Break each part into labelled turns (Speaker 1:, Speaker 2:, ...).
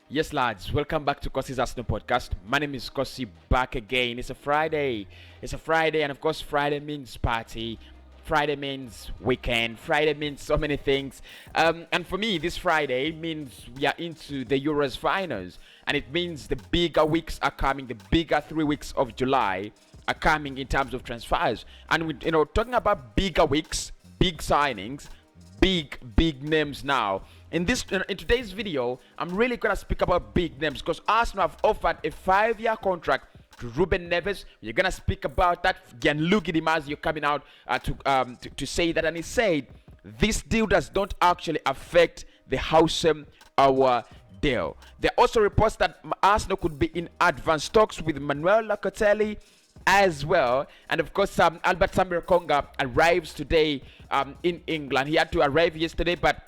Speaker 1: Yes, lads, welcome back to Cossy's Arsenal podcast. My name is Cossy, back again. It's a Friday. And of course, Friday means party. Friday means weekend. Friday means so many things. And for me, this Friday means we are into the Euros finals. And it means the bigger weeks are coming, the bigger 3 weeks of July are coming in terms of transfers. And talking about bigger weeks, big signings, big names now. In today's video, I'm really gonna speak about big names because Arsenal have offered a 5-year contract to Ruben Neves. We're gonna speak about that. Gianluigi Di Marzio coming out to say that, and he said this deal does not actually affect the Houssem our deal. There are also reports that Arsenal could be in advanced talks with Manuel LOCATELLI as well, and of course Albert Samir Konga arrives today in England. He had to arrive yesterday, but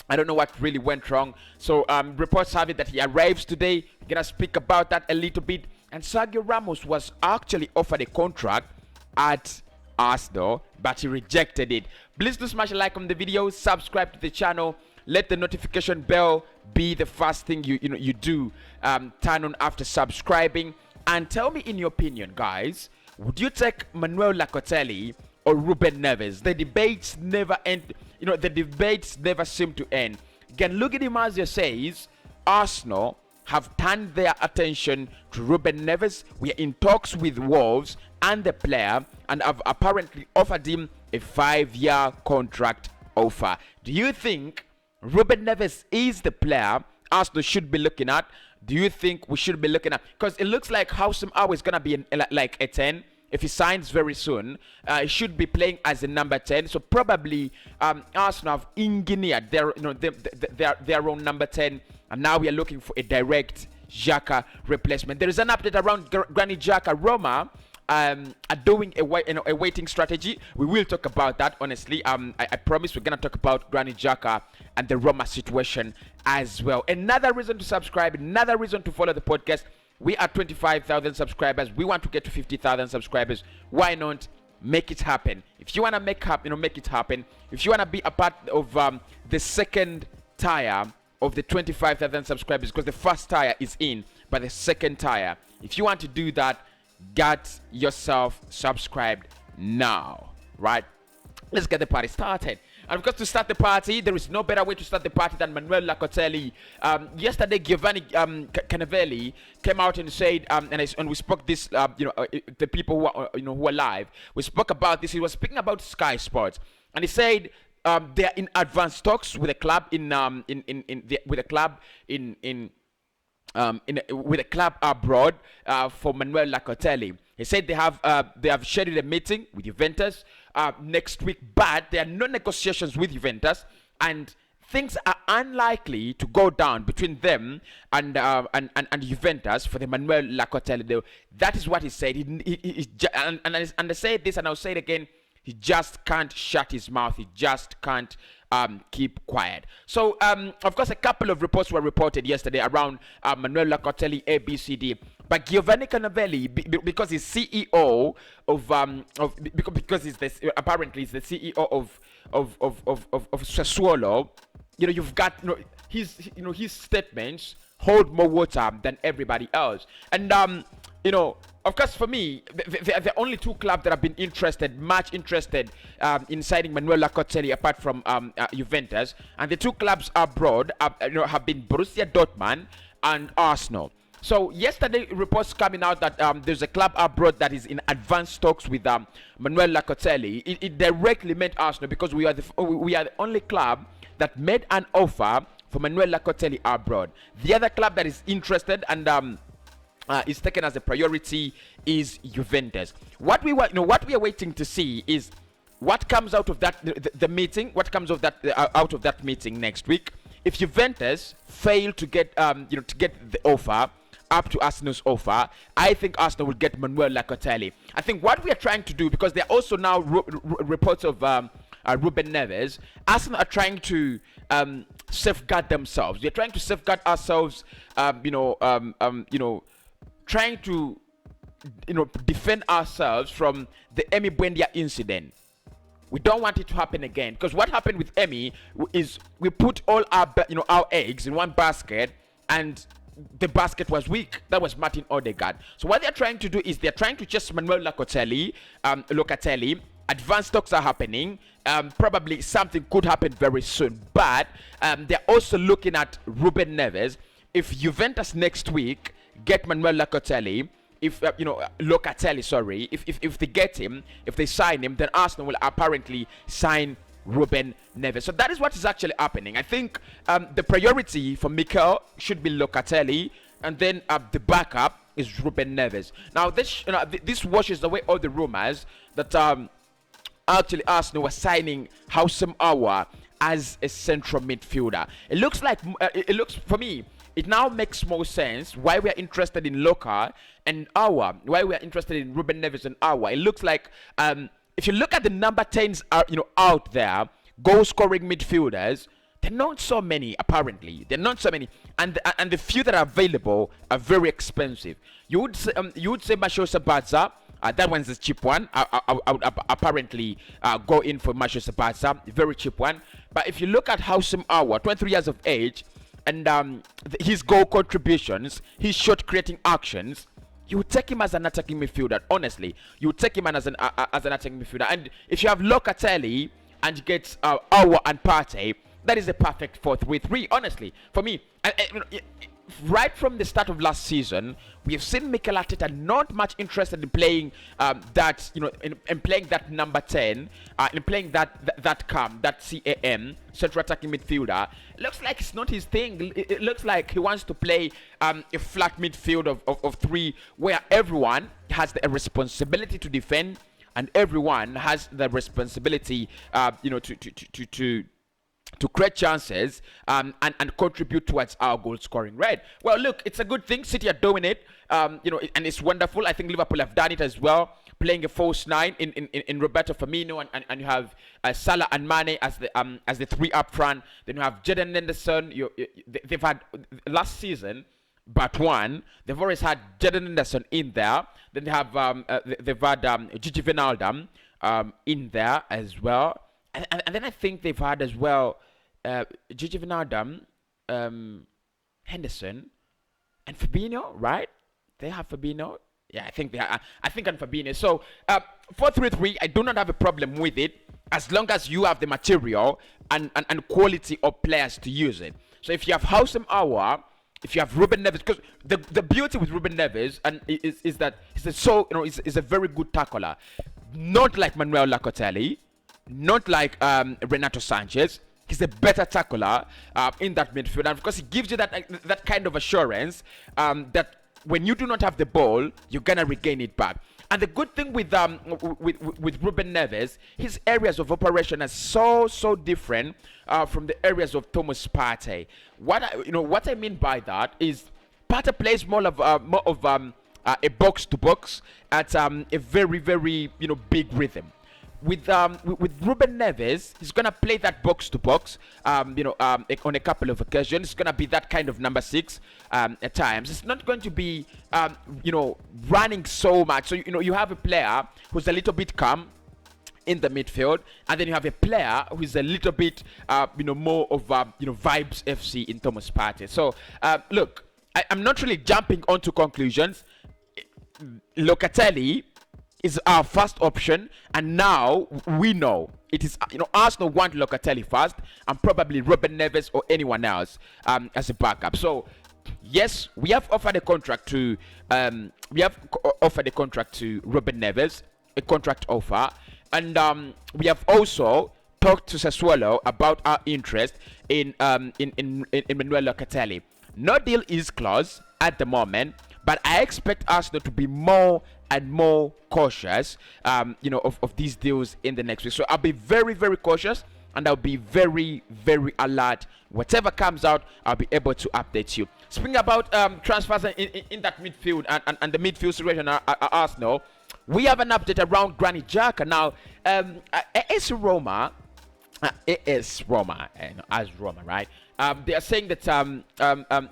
Speaker 1: I don't know what really went wrong. So reports have it that he arrives today. We're gonna speak about that a little bit. And Sergio Ramos was actually offered a contract at Arsenal, but he rejected it. Please do smash a like on the video, subscribe to the channel, let the notification bell be the first thing you do. Turn on after subscribing, and tell me in your opinion, guys, would you take Manuel LOCATELLI or Ruben Neves? The debates never end. The debates never seem to end. Gianluigi Di Marzio says Arsenal have turned their attention to Ruben Neves. We are in talks with Wolves and the player, and have apparently offered him a 5-year contract offer. Do you think Ruben Neves is the player Arsenal should be looking at? Do you think we should be looking at? Because it looks like Houssem is going to be like a 10. If he signs very soon, he should be playing as a number 10. So probably Arsenal have engineered their own number 10, and now we are looking for a direct Xhaka replacement. There is an update around Granit Xhaka. Roma are doing a waiting strategy. We will talk about that, honestly. I promise we're gonna talk about Granit Xhaka and the Roma situation as well. Another reason to subscribe, another reason to follow the podcast. We are 25,000 subscribers. We want to get to 50,000 subscribers. Why not make it happen? If you want to make it happen. If you want to be a part of the second tier of the 25,000 subscribers, because the first tier is in, but the second tier, if you want to do that, get yourself subscribed now, right? Let's get the party started. And of course, to start the party, there is no better way to start the party than Manuel LOCATELLI. Yesterday, Giovanni Canavelli came out and said, and we spoke this, the people who are live. We spoke about this. He was speaking about Sky Sports, and he said they are in advanced talks with a club with a club abroad for Manuel LOCATELLI. He said they have scheduled a meeting with Juventus next week, but there are no negotiations with Juventus, and things are unlikely to go down between them and Juventus for the Manuel LOCATELli deal. That is what he said. And I said this, and I'll say it again. He just can't shut his mouth. He just can't keep quiet. So, of course, a couple of reports were reported yesterday around Manuel LOCATELli, ABCD. But Giovanni Canavelli, because he's CEO because apparently he's the CEO of Sassuolo. You've got his statements hold more water than everybody else. And of course, for me, the only two clubs that have been much interested in signing Manuel LOCATELli apart from Juventus, and the two clubs abroad have been Borussia Dortmund and Arsenal. So yesterday, reports coming out that there's a club abroad that is in advanced talks with Manuel LOCATELli. It directly meant Arsenal, because we are the only club that made an offer for Manuel LOCATELli abroad. The other club that is interested and is taken as a priority is Juventus. What we are waiting to see is what comes out of that the meeting. What comes of that out of that meeting next week? If Juventus fail to get to get the offer up to Arsenal's offer, I think Arsenal will get Manuel LOCATELli. I think what we are trying to do, because there are also now reports of Ruben Neves, Arsenal are trying to safeguard themselves. They're trying to safeguard ourselves. Trying to defend ourselves from the Emi Buendia incident. We don't want it to happen again, because what happened with Emi is we put all our eggs in one basket, and the basket was weak. That was Martin Odegaard. So what they're trying to do is they're trying to chase Manuel Locatelli. Advanced talks are happening. Probably something could happen very soon. But they're also looking at Ruben Neves. If Juventus next week get Manuel Locatelli, if if they get him, if they sign him, then Arsenal will apparently sign Ruben Neves. So that is what is actually happening. I think the priority for Mikel should be Locatelli, and then the backup is Ruben Neves. Now this washes away all the rumors that actually Arsenal was signing Houssem Aouar as a central midfielder. It looks like for me, it now makes more sense why we are interested in Loca and Aouar, why we are interested in Ruben Neves and Aouar. It looks like if you look at the number 10s out there, goal scoring midfielders, they're not so many. Apparently they're not so many, and the few that are available are very expensive. You would say Macho Sabazza. That one's a cheap one. I would apparently go in for Macho Sabazza, very cheap one. But if you look at Houssem Aouar, 23 years of age, and his goal contributions, his shot creating actions, you would take him as an attacking midfielder. Honestly, you would take him as an attacking midfielder. And if you have Locatelli and you get Aouar and Partey, that is a perfect 4-3-3. Honestly, for me, right from the start of last season, we have seen Mikel Arteta not much interested in playing in playing that number 10, in playing that CAM, central attacking midfielder. It looks like it's not his thing. It looks like he wants to play a flat midfield of three, where everyone has the responsibility to defend and everyone has the responsibility, to create chances and contribute towards our goal scoring, right? Well, look, it's a good thing. City are doing it, and it's wonderful. I think Liverpool have done it as well, playing a false 9 in Roberto Firmino, and you have Salah and Mane as the three up front. Then you have Jadon Henderson. They've had last season, but one. They've always had Jadon Henderson in there. Then they have they've had Gigi Wijnaldum in there as well. And then I think they've had as well Gigi Wijnaldum, Henderson, and Fabinho, right? They have Fabinho. Yeah, I think they are. I think on Fabinho. So 4-3-3, I do not have a problem with it as long as you have the material and quality of players to use it. So if you have Houssem Aouar, if you have Ruben Neves, because the beauty with Ruben Neves is that he's a very good tackler, not like Manuel Locatelli, not like Renato Sanchez. He's a better tackler in that midfield, and of course he gives you that kind of assurance that when you do not have the ball, you're gonna regain it back. And the good thing with Ruben Neves, his areas of operation are so different from the areas of Thomas Partey. What I mean by that is Partey plays more of a box to box at a very big rhythm. With Ruben Neves, he's gonna play that box to box, on a couple of occasions. It's gonna be that kind of number 6 at times. It's not going to be, running so much. So you have a player who's a little bit calm in the midfield, and then you have a player who's a little bit, more of vibes FC in Thomas Partey. So look, I'm not really jumping onto conclusions. Locatelli is our first option, and now we know it is Arsenal want Locatelli first, and probably Ruben Neves or anyone else as a backup. So yes, we have offered a contract to Ruben Neves, a contract offer, and we have also talked to Sassuolo about our interest in Manuel Locatelli. No deal is closed at the moment, but I expect Arsenal to be more and more cautious, of these deals in the next week. So I'll be very cautious, and I'll be very alert. Whatever comes out, I'll be able to update you. Speaking about transfers in that midfield and the midfield situation at Arsenal, we have an update around Granit Xhaka. Now, AS Roma, right? they are saying that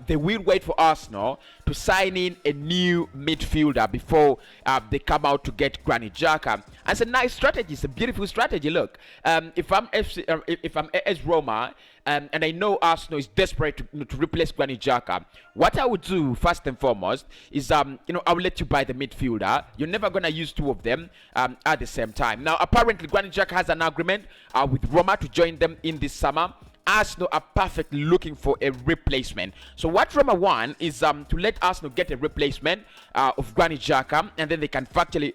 Speaker 1: they will wait for Arsenal to sign in a new midfielder before they come out to get Granit Xhaka. And it's a nice strategy. It's a beautiful strategy. Look, if I'm AS Roma, and I know Arsenal is desperate to replace Granit Xhaka, what I would do first and foremost is I will let you buy the midfielder. You're never gonna use two of them at the same time. Now, apparently, Granit Xhaka has an agreement with Roma to join them in this summer. Arsenal are perfectly looking for a replacement. So what Roma want is to let Arsenal get a replacement of Granit Xhaka, and then they can factually,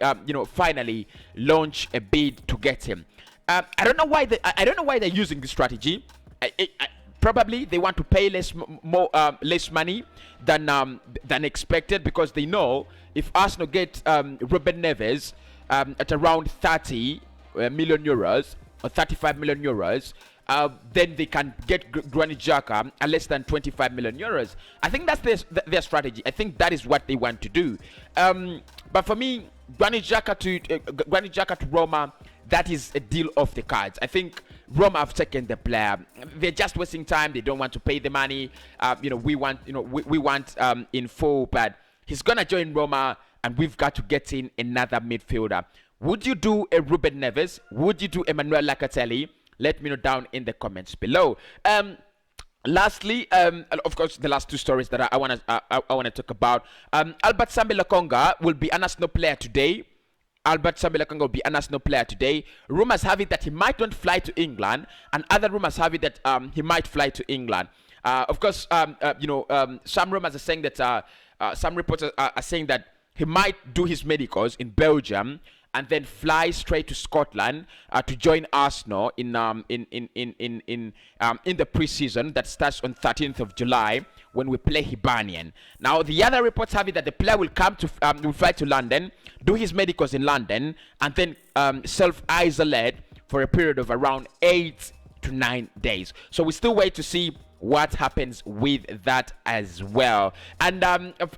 Speaker 1: finally launch a bid to get him. I don't know why they're using this strategy. Probably they want to pay less money than expected, because they know if Arsenal get Ruben Neves at around 30 million euros or 35 million euros, then they can get Granit Xhaka at less than 25 million euros. I think that's their strategy. I think that is what they want to do. But for me, Granit Xhaka to Roma, that is a deal off the cards. I think Roma have taken the player. They're just wasting time. They don't want to pay the money. We want in full, but he's gonna join Roma, and we've got to get in another midfielder. Would you do a Ruben Neves? Would you do a Manuel LOCATELli? Let me know down in the comments below. Lastly, of course, the last two stories that I want to talk about. Albert Sambi Lokonga will be an Arsenal player today. Albert Sambi Lokonga will be an Arsenal player today. Rumors have it that he might not fly to England, and other rumors have it that he might fly to England. Of course, some rumors are saying that some reports are saying that he might do his medicals in Belgium and then fly straight to Scotland to join Arsenal in the preseason that starts on 13th of July when we play Hibernian. Now, the other reports have it that the player will will fly to London, do his medicals in London, and then self-isolate for a period of around 8 to 9 days. So we still wait to see what happens with that as well. And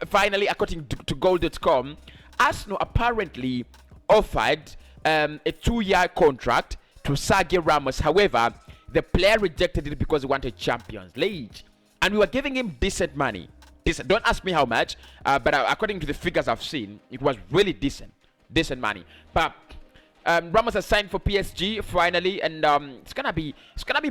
Speaker 1: finally, according to Goal.com, Arsenal apparently offered a 2-year contract to Sergio Ramos. However, the player rejected it because he wanted Champions League, and we were giving him decent money. Don't ask me how much, but according to the figures I've seen, it was really decent money. But Ramos has signed for PSG finally, and it's gonna be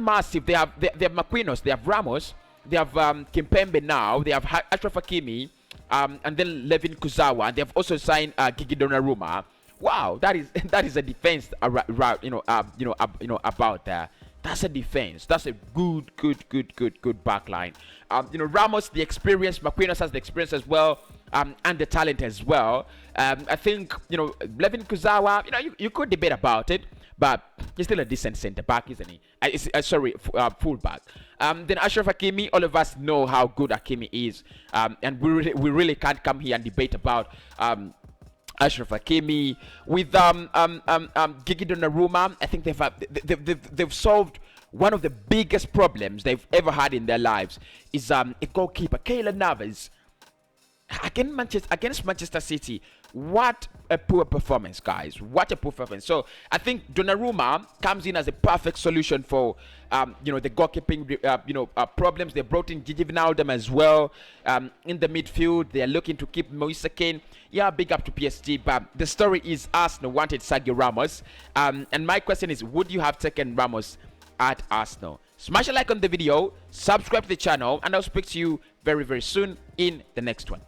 Speaker 1: massive. They have Marquinhos, they have Ramos, they have Kimpembe now, they have Achraf Hakimi, and then Levin Kuzawa, and they have also signed Gigi Donnarumma. Wow, that is a defense about that. That's a defense. That's a good back line. Ramos, the experience. Marquinhos has the experience as well, and the talent as well. I think Levin Kuzawa. You could debate about it, but he's still a decent centre back, isn't he? Full back. Then Achraf Hakimi. All of us know how good Hakimi is, and we really can't come here and debate about Achraf Hakimi. With Gigi Donnarumma, I think they've solved one of the biggest problems they've ever had in their lives. Is a goalkeeper, Keylor Navas, against Manchester City. What a poor performance, guys. What a poor performance. So I think Donnarumma comes in as a perfect solution for the goalkeeping problems. They brought in Gigi Wijnaldum as well in the midfield. They are looking to keep Moise Kean. Yeah, big up to PSG. But the story is Arsenal wanted Sergio Ramos. And my question is, would you have taken Ramos at Arsenal? Smash a like on the video, subscribe to the channel, and I'll speak to you very, very soon in the next one.